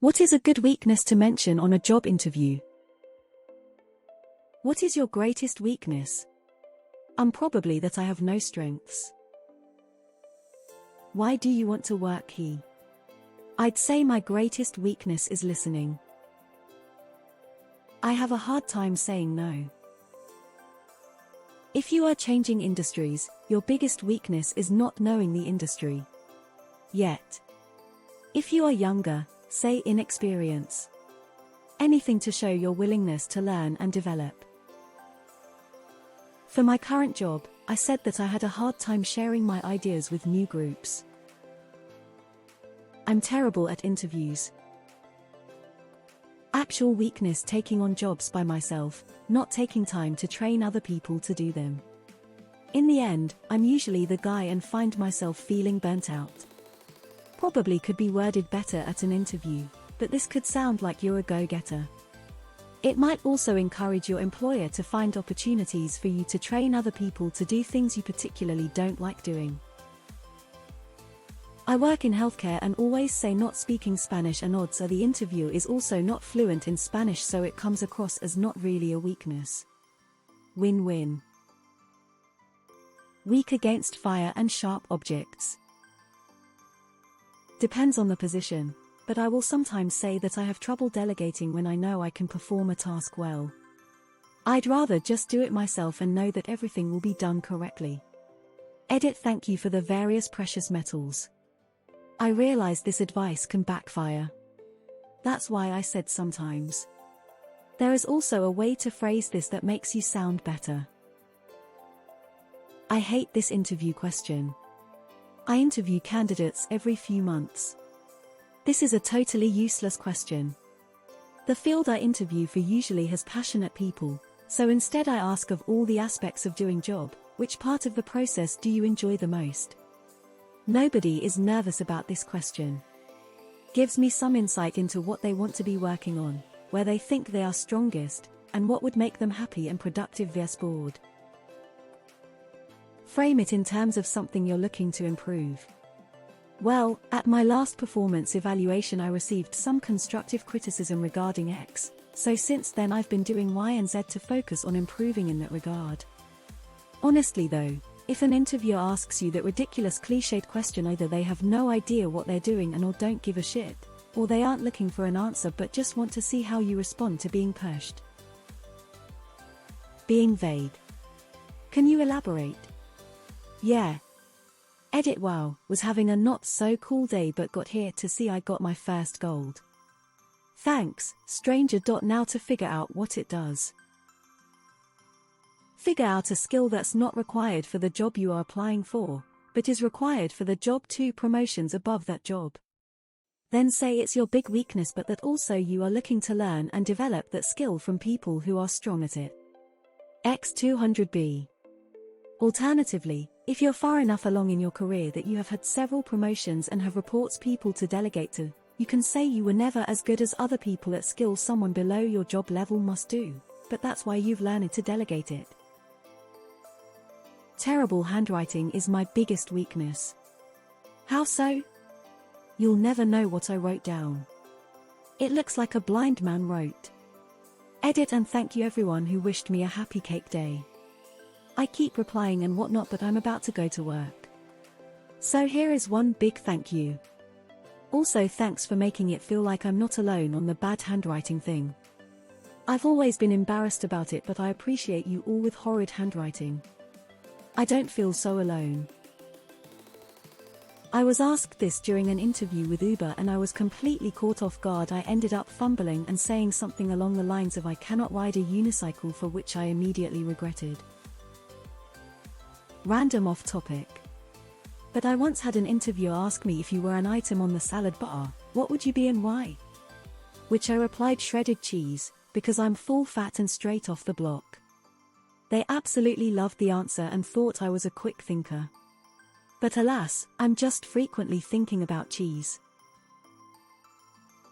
What is a good weakness to mention on a job interview? What is your greatest weakness? Probably that I have no strengths. Why do you want to work here? I'd say my greatest weakness is listening. I have a hard time saying no. If you are changing industries, your biggest weakness is not knowing the industry yet. If you are younger, say inexperience. Anything to show your willingness to learn and develop. For my current job, I said that I had a hard time sharing my ideas with new groups. I'm terrible at interviews. Actual weakness: taking on jobs by myself, not taking time to train other people to do them. In the end, I'm usually the guy and find myself feeling burnt out. Probably could be worded better at an interview, but this could sound like you're a go-getter. It might also encourage your employer to find opportunities for you to train other people to do things you particularly don't like doing. I work in healthcare and always say not speaking Spanish, and odds are the interviewer is also not fluent in Spanish, so it comes across as not really a weakness. Win-win. Weak against fire and sharp objects. Depends on the position, but I will sometimes say that I have trouble delegating when I know I can perform a task well. I'd rather just do it myself and know that everything will be done correctly. Edit. Thank you for the various precious metals. I realize this advice can backfire. That's why I said sometimes. There is also a way to phrase this that makes you sound better. I hate this interview question. I interview candidates every few months. This is a totally useless question. The field I interview for usually has passionate people, so instead I ask, of all the aspects of doing job, which part of the process do you enjoy the most? Nobody is nervous about this question. Gives me some insight into what they want to be working on, where they think they are strongest, and what would make them happy and productive vs bored. Frame it in terms of something you're looking to improve. Well, at my last performance evaluation I received some constructive criticism regarding X, so since then I've been doing Y and Z to focus on improving in that regard. Honestly though, if an interviewer asks you that ridiculous cliched question, either they have no idea what they're doing and or don't give a shit, or they aren't looking for an answer but just want to see how you respond to being pushed. Being vague. Can you elaborate? Yeah. Edit. Wow, was having a not so cool day but got here to see I got my first gold. Thanks, stranger. Now to figure out what it does. Figure out a skill that's not required for the job you are applying for, but is required for the job 2 promotions above that job. Then say it's your big weakness but that also you are looking to learn and develop that skill from people who are strong at it. X200B. Alternatively, if you're far enough along in your career that you have had several promotions and have reports people to delegate to, you can say you were never as good as other people at skills someone below your job level must do, but that's why you've learned to delegate it. Terrible handwriting is my biggest weakness. How so? You'll never know what I wrote down. It looks like a blind man wrote. Edit. And thank you everyone who wished me a happy cake day. I keep replying and whatnot, but I'm about to go to work. So here is one big thank you. Also thanks for making it feel like I'm not alone on the bad handwriting thing. I've always been embarrassed about it, but I appreciate you all with horrid handwriting. I don't feel so alone. I was asked this during an interview with Uber and I was completely caught off guard. I ended up fumbling and saying something along the lines of I cannot ride a unicycle, for which I immediately regretted. Random off topic. But I once had an interviewer ask me, if you were an item on the salad bar, what would you be and why? Which I replied, shredded cheese, because I'm full fat and straight off the block. They absolutely loved the answer and thought I was a quick thinker. But alas, I'm just frequently thinking about cheese.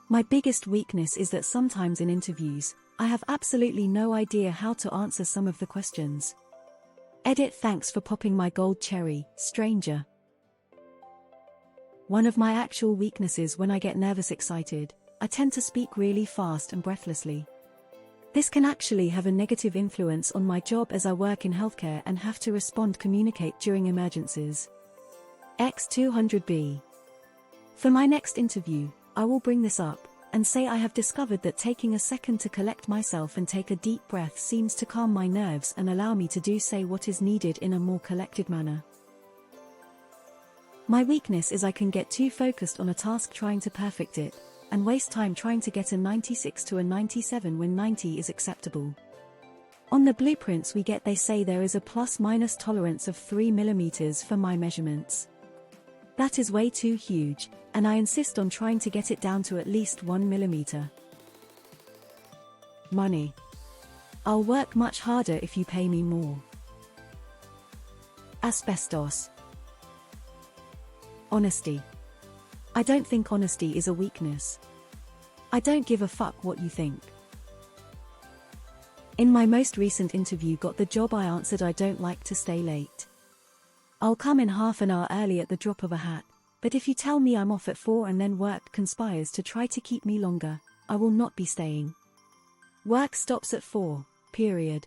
My biggest weakness is that sometimes in interviews, I have absolutely no idea how to answer some of the questions. Edit. Thanks for popping my gold cherry, stranger. One of my actual weaknesses when I get nervous excited, I tend to speak really fast and breathlessly. This can actually have a negative influence on my job as I work in healthcare and have to communicate during emergencies. X200B. For my next interview, I will bring this up and say I have discovered that taking a second to collect myself and take a deep breath seems to calm my nerves and allow me to say what is needed in a more collected manner. My weakness is I can get too focused on a task trying to perfect it, and waste time trying to get a 96 to a 97 when 90 is acceptable. On the blueprints we get they say there is a plus-minus tolerance of 3 mm for my measurements. That is way too huge, and I insist on trying to get it down to at least 1 mm. Money. I'll work much harder if you pay me more. Asbestos. Honesty. I don't think honesty is a weakness. I don't give a fuck what you think. In my most recent interview got the job I answered I don't like to stay late. I'll come in half an hour early at the drop of a hat, but if you tell me I'm off at 4 and then work conspires to try to keep me longer, I will not be staying. Work stops at 4, period.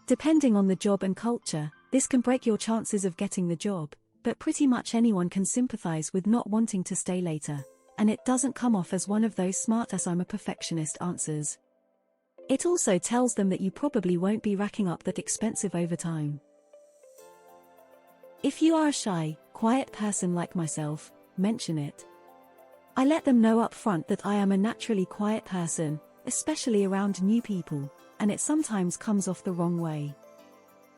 Depending on the job and culture, this can break your chances of getting the job, but pretty much anyone can sympathize with not wanting to stay later, and it doesn't come off as one of those smart-ass I'm a perfectionist answers. It also tells them that you probably won't be racking up that expensive overtime. If you are a shy, quiet person like myself, mention it. I let them know up front that I am a naturally quiet person, especially around new people, and it sometimes comes off the wrong way.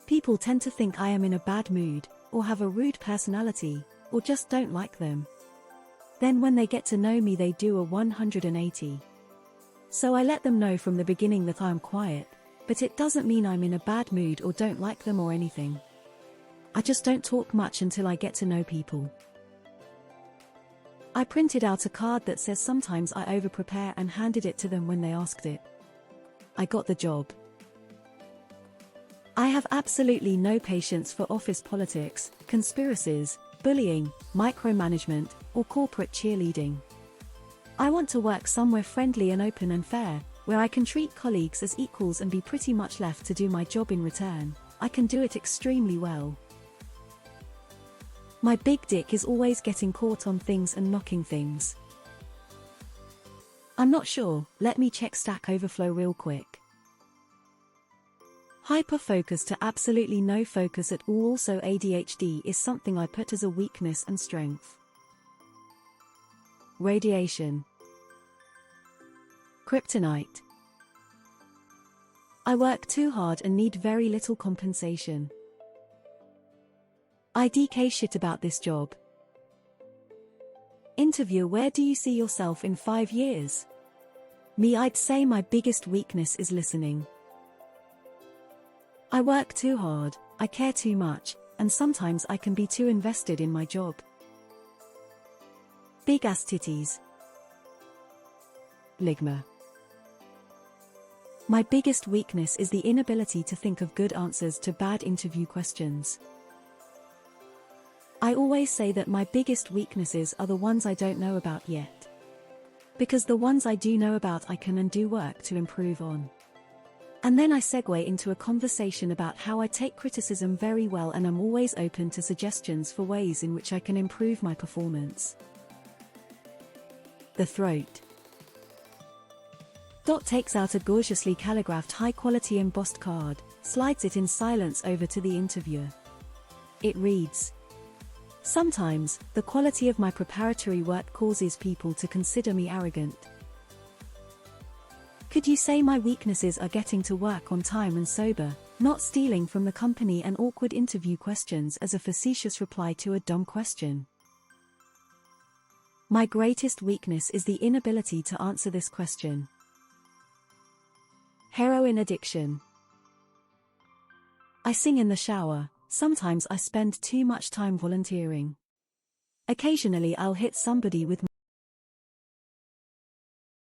People tend to think I am in a bad mood, or have a rude personality, or just don't like them. Then when they get to know me they do a 180. So I let them know from the beginning that I am quiet, but it doesn't mean I'm in a bad mood or don't like them or anything. I just don't talk much until I get to know people. I printed out a card that says sometimes I over-prepare and handed it to them when they asked it. I got the job. I have absolutely no patience for office politics, conspiracies, bullying, micromanagement, or corporate cheerleading. I want to work somewhere friendly and open and fair, where I can treat colleagues as equals and be pretty much left to do my job in return. I can do it extremely well. My big dick is always getting caught on things and knocking things. I'm not sure, let me check Stack Overflow real quick. Hyperfocus to absolutely no focus at all. Also ADHD is something I put as a weakness and strength. Radiation. Kryptonite. I work too hard and need very little compensation. I DK shit about this job. Interviewer: where do you see yourself in 5 years? Me: I'd say my biggest weakness is listening. I work too hard, I care too much, and sometimes I can be too invested in my job. Big ass titties. Ligma. My biggest weakness is the inability to think of good answers to bad interview questions. I always say that my biggest weaknesses are the ones I don't know about yet. Because the ones I do know about I can and do work to improve on. And then I segue into a conversation about how I take criticism very well and I'm always open to suggestions for ways in which I can improve my performance. The throat. Dot takes out a gorgeously calligraphed high-quality embossed card, slides it in silence over to the interviewer. It reads: "Sometimes, the quality of my preparatory work causes people to consider me arrogant. Could you say my weaknesses are getting to work on time and sober, not stealing from the company, and awkward interview questions as a facetious reply to a dumb question? My greatest weakness is the inability to answer this question." Heroin addiction. I sing in the shower. Sometimes I spend too much time volunteering. Occasionally I'll hit somebody with